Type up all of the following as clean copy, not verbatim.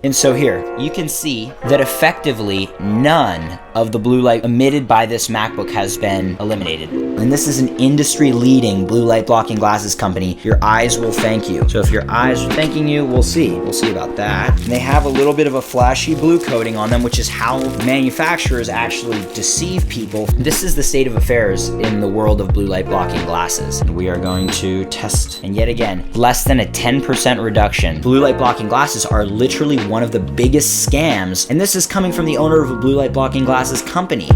And so here, you can see that effectively none of the blue light emitted by this MacBook has been eliminated. And this is an industry-leading blue light blocking glasses company. Your eyes will thank you. So if your eyes are thanking you, we'll see. We'll see about that. And they have a little bit of a flashy blue coating on them, which is how manufacturers actually deceive people. This is the state of affairs in the world of blue light blocking glasses. We are going to test, and yet again, less than a 10% reduction. Blue light blocking glasses are literally one of the biggest scams, and this is coming from the owner of a blue light blocking glasses company.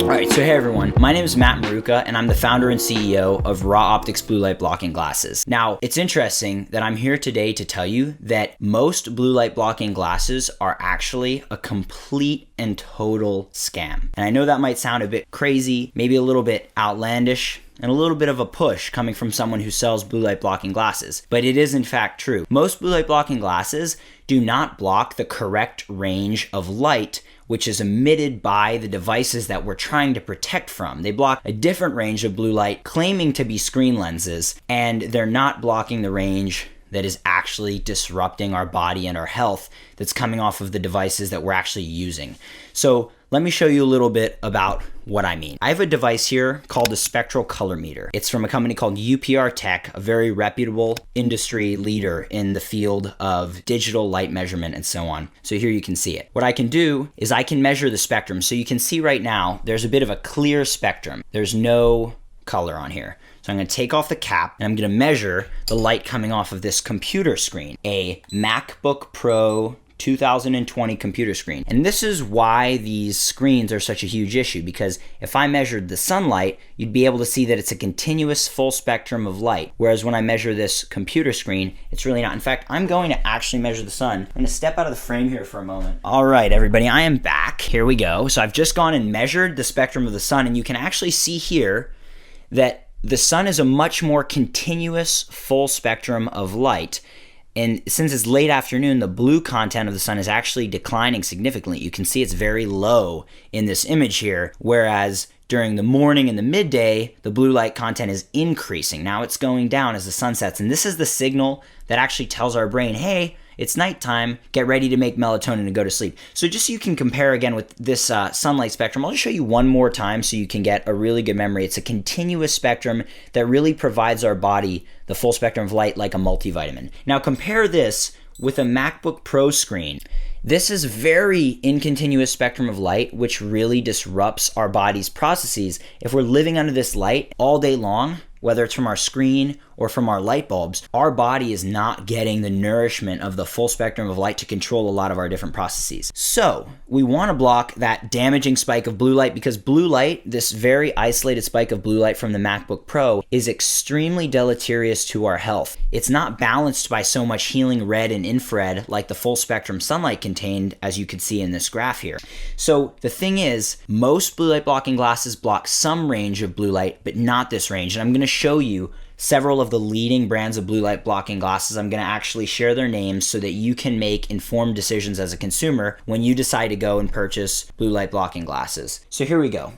Alright, so hey everyone, my name is Matt Maruka and I'm the founder and CEO of Raw Optics Blue Light Blocking Glasses. Now, it's interesting that I'm here today to tell you that most blue light blocking glasses are actually a complete and total scam. And I know that might sound a bit crazy, maybe a little bit outlandish, and a little bit of a push coming from someone who sells blue light blocking glasses, but it is in fact true. Most blue light blocking glasses do not block the correct range of light which is emitted by the devices that we're trying to protect from. They block a different range of blue light claiming to be screen lenses, and they're not blocking the range that is actually disrupting our body and our health that's coming off of the devices that we're actually using. So let me show you a little bit about what I mean. I have a device here called a spectral color meter. It's from a company called UPR Tech, a very reputable industry leader in the field of digital light measurement and so on. So here you can see it. What I can do is I can measure the spectrum. So you can see right now, there's a bit of a clear spectrum. There's no color on here. So I'm going to take off the cap and I'm going to measure the light coming off of this computer screen, a MacBook Pro 2020 computer screen. And this is why these screens are such a huge issue, because if I measured the sunlight, you'd be able to see that it's a continuous full spectrum of light. Whereas when I measure this computer screen, it's really not. In fact, I'm going to actually measure the sun. I'm going to step out of the frame here for a moment. All right, everybody, I am back. Here we go. So I've just gone and measured the spectrum of the sun, and you can actually see here that the sun is a much more continuous full spectrum of light. And since it's late afternoon, the blue content of the sun is actually declining significantly. You can see it's very low in this image here, whereas during the morning and the midday, the blue light content is increasing. Now it's going down as the sun sets, and this is the signal that actually tells our brain, hey, it's nighttime, get ready to make melatonin and go to sleep. So just so you can compare again with this sunlight spectrum, I'll just show you one more time so you can get a really good memory. It's a continuous spectrum that really provides our body the full spectrum of light like a multivitamin. Now compare this with a MacBook Pro screen. This is very incontinuous spectrum of light, which really disrupts our body's processes. If we're living under this light all day long, whether it's from our screen or from our light bulbs, our body is not getting the nourishment of the full spectrum of light to control a lot of our different processes. So we want to block that damaging spike of blue light, because blue light, this very isolated spike of blue light from the MacBook Pro, is extremely deleterious to our health. It's not balanced by so much healing red and infrared like the full spectrum sunlight contained, as you can see in this graph here. So the thing is, most blue light blocking glasses block some range of blue light, but not this range. And I'm going to show you several of the leading brands of blue light blocking glasses. I'm going to actually share their names so that you can make informed decisions as a consumer when you decide to go and purchase blue light blocking glasses. So here we go.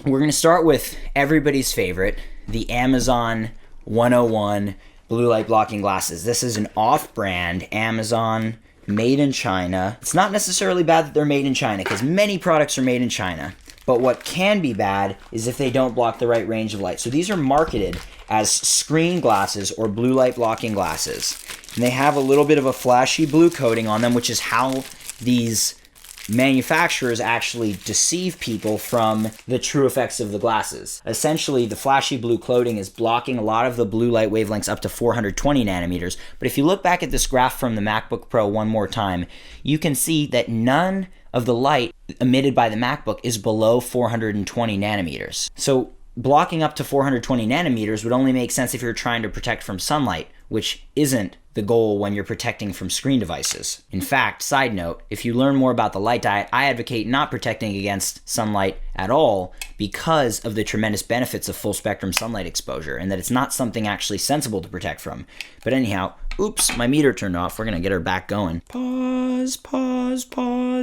We're going to start with everybody's favorite, the Amazon 101 blue light blocking glasses. This is an off-brand Amazon made in China. It's not necessarily bad that they're made in China, because many products are made in China. But what can be bad is if they don't block the right range of light. So these are marketed as screen glasses or blue light blocking glasses. And they have a little bit of a flashy blue coating on them, which is how these manufacturers actually deceive people from the true effects of the glasses. Essentially, the flashy blue coating is blocking a lot of the blue light wavelengths up to 420 nanometers. But if you look back at this graph from the MacBook Pro one more time, you can see that none of the light emitted by the MacBook is below 420 nanometers. So blocking up to 420 nanometers would only make sense if you're trying to protect from sunlight, which isn't the goal when you're protecting from screen devices. In fact, side note, if you learn more about the light diet, I advocate not protecting against sunlight at all because of the tremendous benefits of full spectrum sunlight exposure, and that it's not something actually sensible to protect from. But anyhow, oops, my meter turned off. We're gonna get her back going. Pause.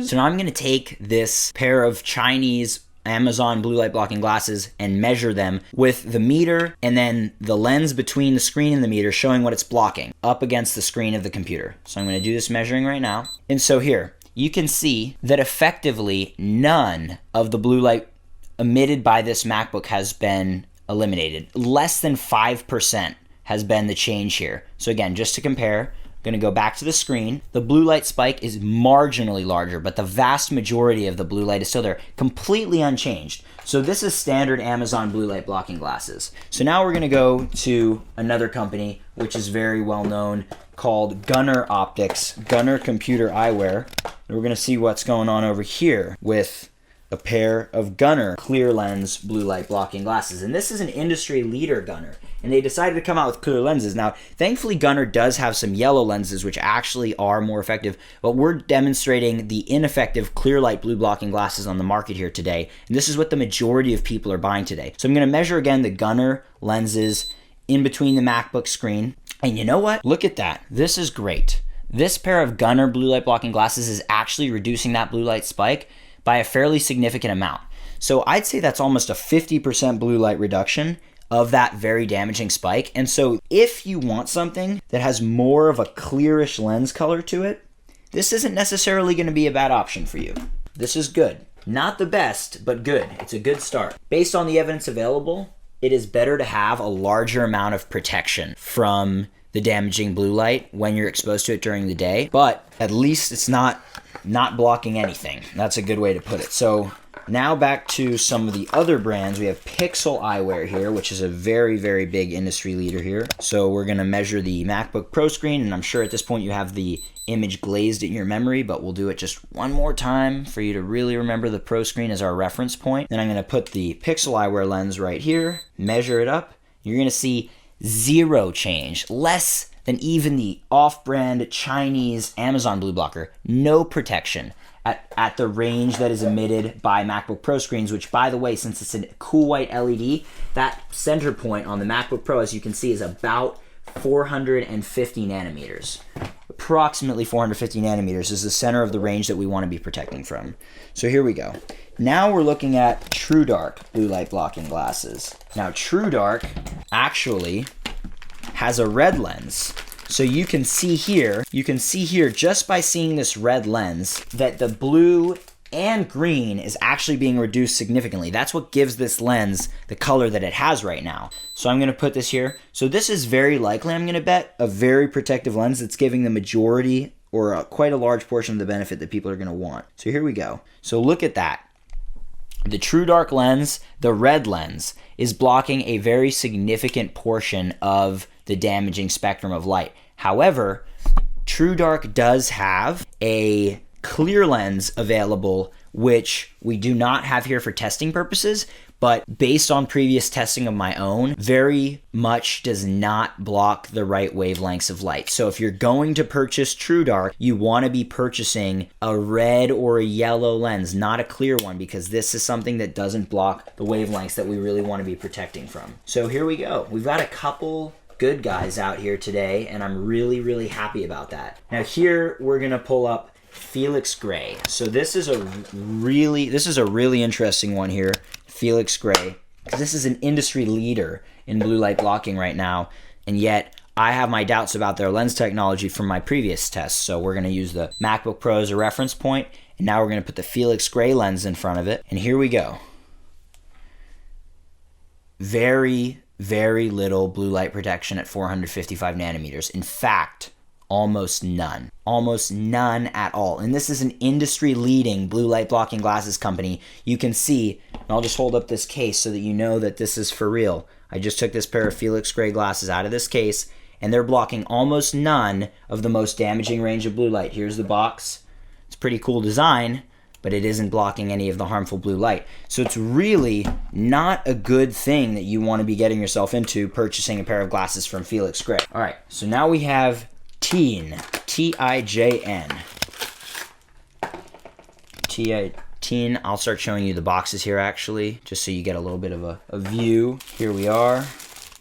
So now I'm gonna take this pair of Chinese Amazon blue light blocking glasses and measure them with the meter and then the lens between the screen and the meter showing what it's blocking up against the screen of the computer. So I'm going to do this measuring right now. And so here, you can see that effectively none of the blue light emitted by this MacBook has been eliminated. Less than 5% has been the change here. So again, just to compare, I'm going to go back to the screen. The blue light spike is marginally larger, but the vast majority of the blue light is still there, completely unchanged. So this is standard Amazon blue light blocking glasses. So now we're going to go to another company, which is very well known, called Gunnar Optics, Gunnar Computer Eyewear. And we're going to see what's going on over here with a pair of Gunnar clear lens blue light blocking glasses. And this is an industry leader, Gunnar. And they decided to come out with clear lenses. Now, thankfully, Gunnar does have some yellow lenses, which actually are more effective, but we're demonstrating the ineffective clear light blue blocking glasses on the market here today. And this is what the majority of people are buying today. So I'm going to measure again the Gunnar lenses in between the MacBook screen. And you know what? Look at that. This is great. This pair of Gunnar blue light blocking glasses is actually reducing that blue light spike by a fairly significant amount. So I'd say that's almost a 50% blue light reduction of that very damaging spike. And so if you want something that has more of a clearish lens color to it, this isn't necessarily going to be a bad option for you. This is good. Not the best, but good. It's a good start. Based on the evidence available, it is better to have a larger amount of protection from the damaging blue light when you're exposed to it during the day, but at least it's not blocking anything. That's a good way to put it. So now back to some of the other brands. We have Pixel Eyewear here, which is a very, very big industry leader here. So we're going to measure the MacBook Pro screen, and I'm sure at this point you have the image glazed in your memory, but we'll do it just one more time for you to really remember the Pro screen as our reference point. Then I'm going to put the Pixel Eyewear lens right here, measure it up. You're going to see zero change, less than even the off-brand Chinese Amazon blue blocker. No protection at the range that is emitted by MacBook Pro screens, which, by the way, since it's a cool white LED, that center point on the MacBook Pro, as you can see, is about 450 nanometers. Approximately 450 nanometers is the center of the range that we want to be protecting from. So here we go. Now we're looking at Truedark blue light blocking glasses. Now Truedark actually has a red lens. So you can see here just by seeing this red lens that the blue and green is actually being reduced significantly. That's what gives this lens the color that it has right now. So I'm going to put this here. So this is very likely, I'm going to bet, a very protective lens that's giving the majority or quite a large portion of the benefit that people are going to want. So here we go. So look at that. The Truedark lens, the red lens, is blocking a very significant portion of the damaging spectrum of light. However, Truedark does have a clear lens available, which we do not have here for testing purposes, but based on previous testing of my own, very much does not block the right wavelengths of light. So if you're going to purchase Truedark, you want to be purchasing a red or a yellow lens, not a clear one, because this is something that doesn't block the wavelengths that we really want to be protecting from. So here we go. We've got a couple good guys out here today, and I'm really, really happy about that. Now here we're gonna pull up Felix Gray. So this is a really interesting one here, Felix Gray, because this is an industry leader in blue light blocking right now, and yet I have my doubts about their lens technology from my previous tests. So we're gonna use the MacBook Pro as a reference point, and now we're gonna put the Felix Gray lens in front of it, and here we go. Very little blue light protection at 455 nanometers. In fact, almost none. Almost none at all. And this is an industry-leading blue light blocking glasses company. You can see, and I'll just hold up this case so that you know that this is for real. I just took this pair of Felix Gray glasses out of this case, and they're blocking almost none of the most damaging range of blue light. Here's the box. It's a pretty cool design, but it isn't blocking any of the harmful blue light. So it's really not a good thing that you want to be getting yourself into purchasing a pair of glasses from Felix Gray. All right, so now we have Tijn, T-I-J-N. Tijn, I'll start showing you the boxes here actually, just so you get a little bit of a view. Here we are.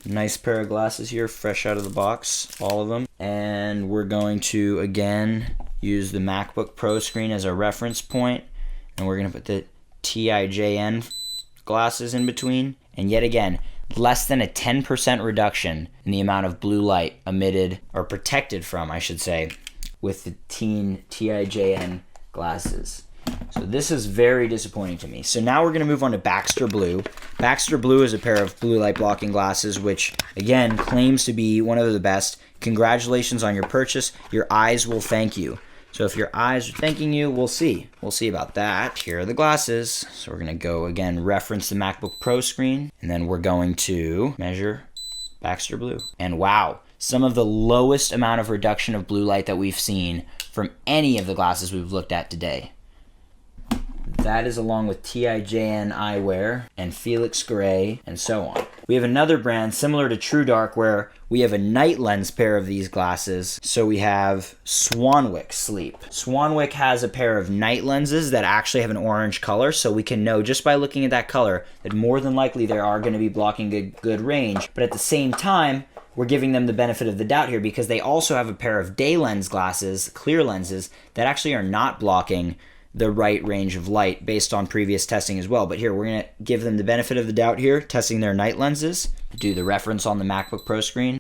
Nice pair of glasses here, fresh out of the box, all of them. And we're going to, again, use the MacBook Pro screen as a reference point. And we're going to put the TIJN glasses in between. And yet again, less than a 10% reduction in the amount of blue light emitted, or protected from, I should say, with the Teen TIJN glasses. So this is very disappointing to me. So now we're going to move on to Baxter Blue. Baxter Blue is a pair of blue light blocking glasses, which again claims to be one of the best. Congratulations on your purchase. Your eyes will thank you. So if your eyes are thanking you, we'll see. We'll see about that. Here are the glasses. So we're going to go again, reference the MacBook Pro screen, and then we're going to measure Baxter Blue. And wow, some of the lowest amount of reduction of blue light that we've seen from any of the glasses we've looked at today. That is along with TIJN eyewear and Felix Gray and so on. We have another brand similar to Truedark where we have a night lens pair of these glasses. So we have Swanwick Sleep. Swanwick has a pair of night lenses that actually have an orange color, so we can know just by looking at that color that more than likely they are going to be blocking a good range. But at the same time, we're giving them the benefit of the doubt here because they also have a pair of day lens glasses, clear lenses, that actually are not blocking the right range of light based on previous testing as well. But here, we're going to give them the benefit of the doubt here, testing their night lenses, do the reference on the MacBook Pro screen.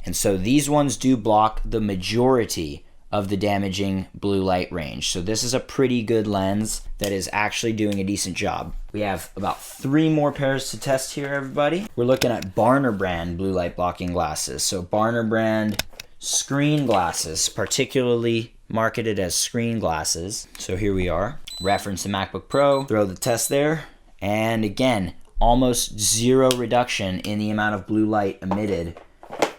And so these ones do block the majority of the damaging blue light range. So this is a pretty good lens that is actually doing a decent job. We have about 3 more pairs to test here, everybody. We're looking at Barner brand blue light blocking glasses. So Barner brand screen glasses, particularly marketed as screen glasses. So here we are. Reference the MacBook Pro, throw the test there, and again, almost zero reduction in the amount of blue light emitted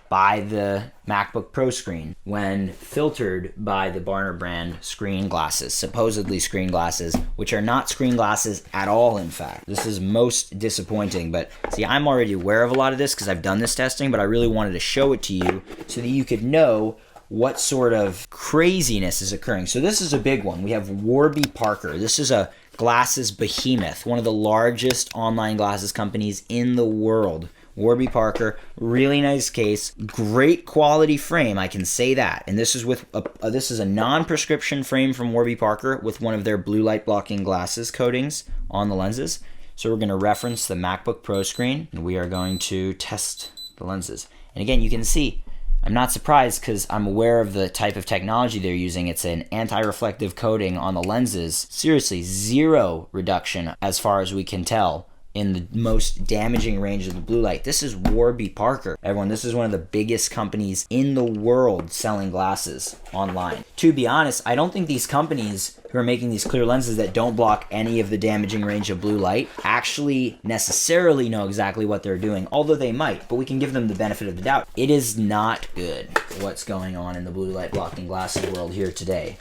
by the MacBook Pro screen when filtered by the Barner brand screen glasses, supposedly screen glasses, which are not screen glasses at all, in fact. This is most disappointing, but see, I'm already aware of a lot of this because I've done this testing, but I really wanted to show it to you so that you could know what sort of craziness is occurring. So this is a big one. We have Warby Parker. This is a glasses behemoth, one of the largest online glasses companies in the world. Warby Parker, really nice case, great quality frame, I can say that. And this is with this is a non-prescription frame from Warby Parker with one of their blue light blocking glasses coatings on the lenses. So we're going to reference the MacBook Pro screen and we are going to test the lenses. And again, you can see I'm not surprised because I'm aware of the type of technology they're using. It's an anti-reflective coating on the lenses. Seriously, zero reduction as far as we can tell in the most damaging range of the blue light. This is Warby Parker. Everyone, this is one of the biggest companies in the world selling glasses online. To be honest, I don't think these companies who are making these clear lenses that don't block any of the damaging range of blue light actually necessarily know exactly what they're doing, although they might, but we can give them the benefit of the doubt. It is not good what's going on in the blue light blocking glasses world here today.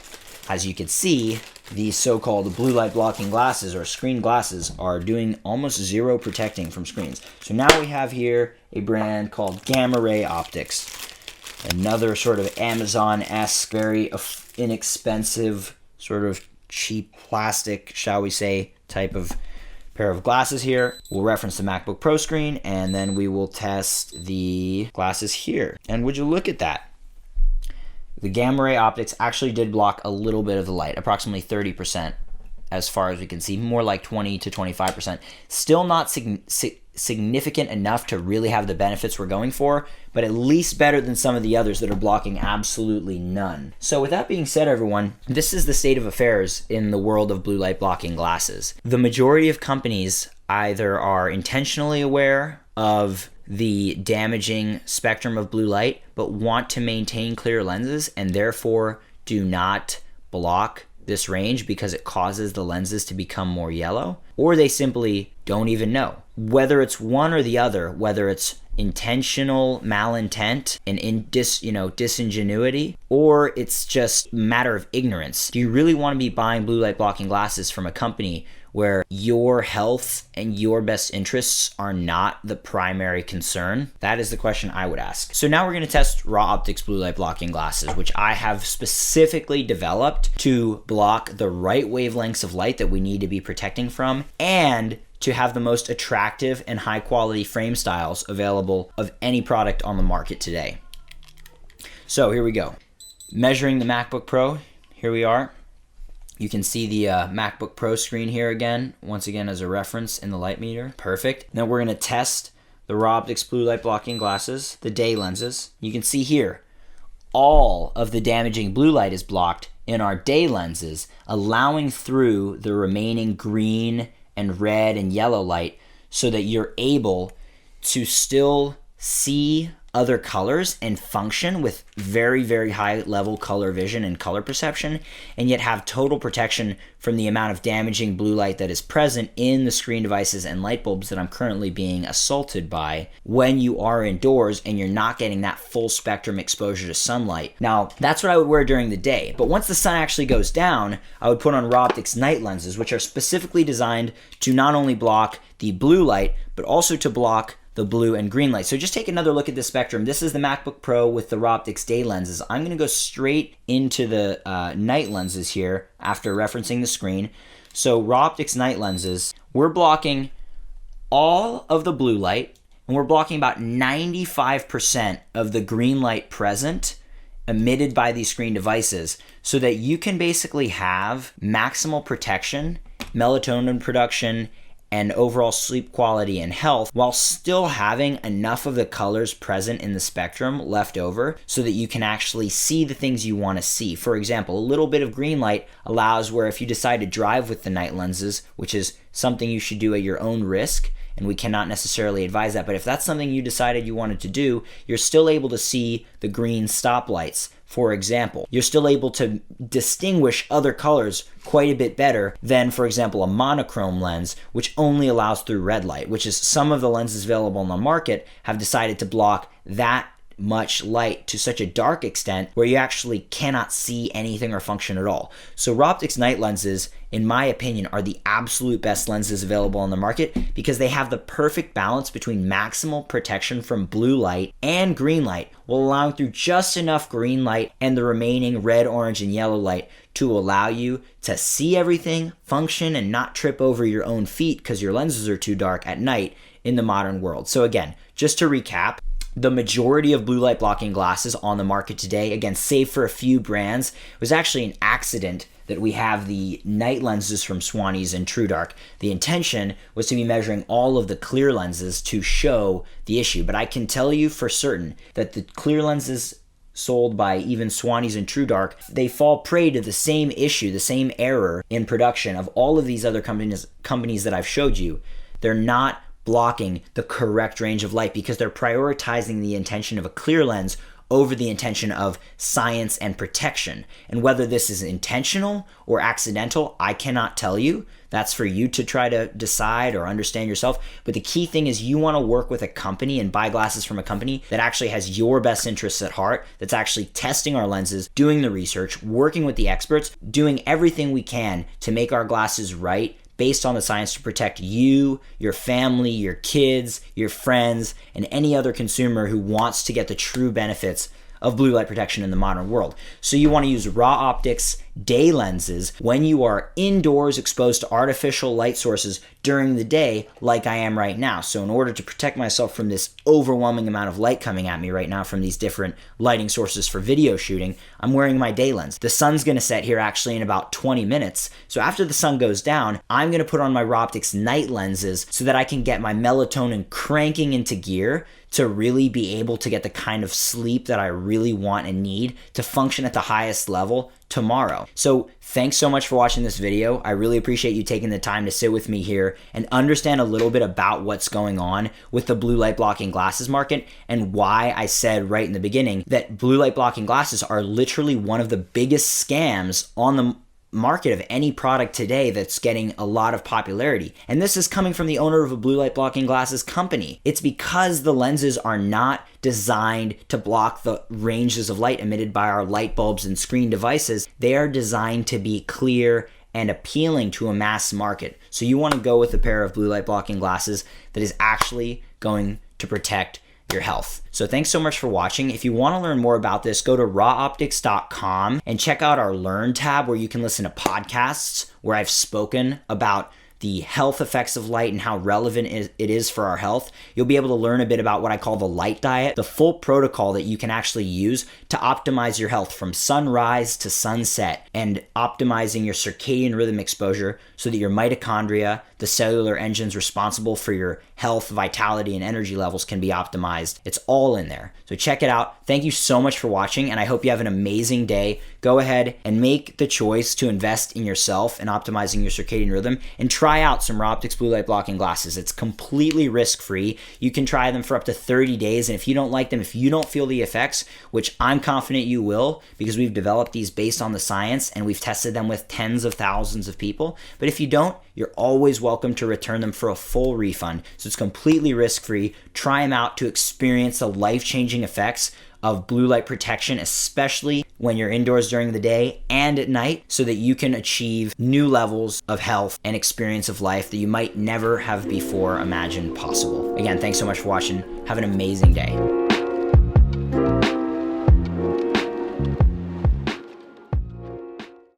As you can see, these so-called blue light blocking glasses or screen glasses are doing almost zero protecting from screens. So now we have here a brand called Gamma Ray Optics, another sort of Amazon-esque, very inexpensive, sort of cheap plastic, shall we say, type of pair of glasses here. We'll reference the MacBook Pro screen and then we will test the glasses here. And would you look at that? The Gamma Ray Optics actually did block a little bit of the light, approximately 30% as far as we can see, more like 20 to 25%. Still not significant enough to really have the benefits we're going for, but at least better than some of the others that are blocking absolutely none. So with that being said, everyone, this is the state of affairs in the world of blue light blocking glasses. The majority of companies either are intentionally aware of the damaging spectrum of blue light, but want to maintain clear lenses and therefore do not block this range because it causes the lenses to become more yellow, or they simply don't even know. Whether it's one or the other, whether it's intentional malintent and disingenuity, or it's just a matter of ignorance. Do you really want to be buying blue light blocking glasses from a company where your health and your best interests are not the primary concern? That is the question I would ask. So now we're going to test Raw Optics blue light blocking glasses, which I have specifically developed to block the right wavelengths of light that we need to be protecting from and to have the most attractive and high quality frame styles available of any product on the market today. So here we go. Measuring the MacBook Pro, here we are. You can see the MacBook Pro screen here again, once again as a reference in the light meter. Perfect. Now we're going to test the Raw Optics blue light blocking glasses, the day lenses. You can see here, all of the damaging blue light is blocked in our day lenses, allowing through the remaining green and red and yellow light so that you're able to still see other colors and function with very, very high level color vision and color perception, and yet have total protection from the amount of damaging blue light that is present in the screen devices and light bulbs that I'm currently being assaulted by when you are indoors and you're not getting that full spectrum exposure to sunlight. Now, that's what I would wear during the day, but once the sun actually goes down, I would put on Raw Optics night lenses, which are specifically designed to not only block the blue light, but also to block the blue and green light. So just take another look at the spectrum. This is the MacBook Pro with the Raw Optics day lenses. I'm going to go straight into the night lenses here after referencing the screen. So Raw Optics night lenses, we're blocking all of the blue light, and we're blocking about 95% of the green light present emitted by these screen devices, so that you can basically have maximal protection, melatonin production, and overall sleep quality and health, while still having enough of the colors present in the spectrum left over so that you can actually see the things you want to see. For example, a little bit of green light allows where if you decide to drive with the night lenses, which is something you should do at your own risk, and we cannot necessarily advise that, but if that's something you decided you wanted to do, you're still able to see the green stoplights. For example, you're still able to distinguish other colors quite a bit better than, for example, a monochrome lens, which only allows through red light, which is some of the lenses available on the market have decided to block that much light to such a dark extent where you actually cannot see anything or function at all. So Raw Optics night lenses, in my opinion, are the absolute best lenses available on the market because they have the perfect balance between maximal protection from blue light and green light, while allowing through just enough green light and the remaining red, orange, and yellow light to allow you to see everything, function, and not trip over your own feet because your lenses are too dark at night in the modern world. So again, just to recap, the majority of blue light blocking glasses on the market today, again, save for a few brands, was actually an accident that we have the night lenses from Swanwick and Truedark. The intention was to be measuring all of the clear lenses to show the issue, but I can tell you for certain that the clear lenses sold by even Swanwick and Truedark, they fall prey to the same issue, the same error in production of all of these other companies that I've showed you. They're not blocking the correct range of light because they're prioritizing the intention of a clear lens over the intention of science and protection. And whether this is intentional or accidental, I cannot tell you. That's for you to try to decide or understand yourself. But the key thing is you want to work with a company and buy glasses from a company that actually has your best interests at heart, that's actually testing our lenses, doing the research, working with the experts, doing everything we can to make our glasses right based on the science to protect you, your family, your kids, your friends, and any other consumer who wants to get the true benefits of blue light protection in the modern world. So you want to use Raw Optics day lenses when you are indoors exposed to artificial light sources during the day like I am right now. So in order to protect myself from this overwhelming amount of light coming at me right now from these different lighting sources for video shooting, I'm wearing my day lens. The sun's going to set here actually in about 20 minutes. So after the sun goes down, I'm going to put on my Raw Optics night lenses so that I can get my melatonin cranking into gear to really be able to get the kind of sleep that I really want and need to function at the highest level tomorrow. So thanks so much for watching this video. I really appreciate you taking the time to sit with me here and understand a little bit about what's going on with the blue light blocking glasses market and why I said right in the beginning that blue light blocking glasses are literally one of the biggest scams on the market of any product today that's getting a lot of popularity. And this is coming from the owner of a blue light blocking glasses company. It's because the lenses are not designed to block the ranges of light emitted by our light bulbs and screen devices. They are designed to be clear and appealing to a mass market. So you want to go with a pair of blue light blocking glasses that is actually going to protect your health. So thanks so much for watching. If you want to learn more about this, go to rawoptics.com and check out our Learn tab where you can listen to podcasts where I've spoken about the health effects of light and how relevant it is for our health, you'll be able to learn a bit about what I call the light diet, the full protocol that you can actually use to optimize your health from sunrise to sunset, and optimizing your circadian rhythm exposure so that your mitochondria, the cellular engines responsible for your health, vitality, and energy levels, can be optimized. It's all in there. So check it out. Thank you so much for watching, and I hope you have an amazing day. Go ahead and make the choice to invest in yourself and optimizing your circadian rhythm, and try out some Raw Optics blue light blocking glasses. It's completely risk-free. You can try them for up to 30 days, and if you don't like them, if you don't feel the effects, which I'm confident you will, because we've developed these based on the science and we've tested them with tens of thousands of people, but if you don't, you're always welcome to return them for a full refund. So it's completely risk-free. Try them out to experience the life-changing effects of blue light protection, especially when you're indoors during the day and at night, so that you can achieve new levels of health and experience of life that you might never have before imagined possible. Again, thanks so much for watching. Have an amazing day.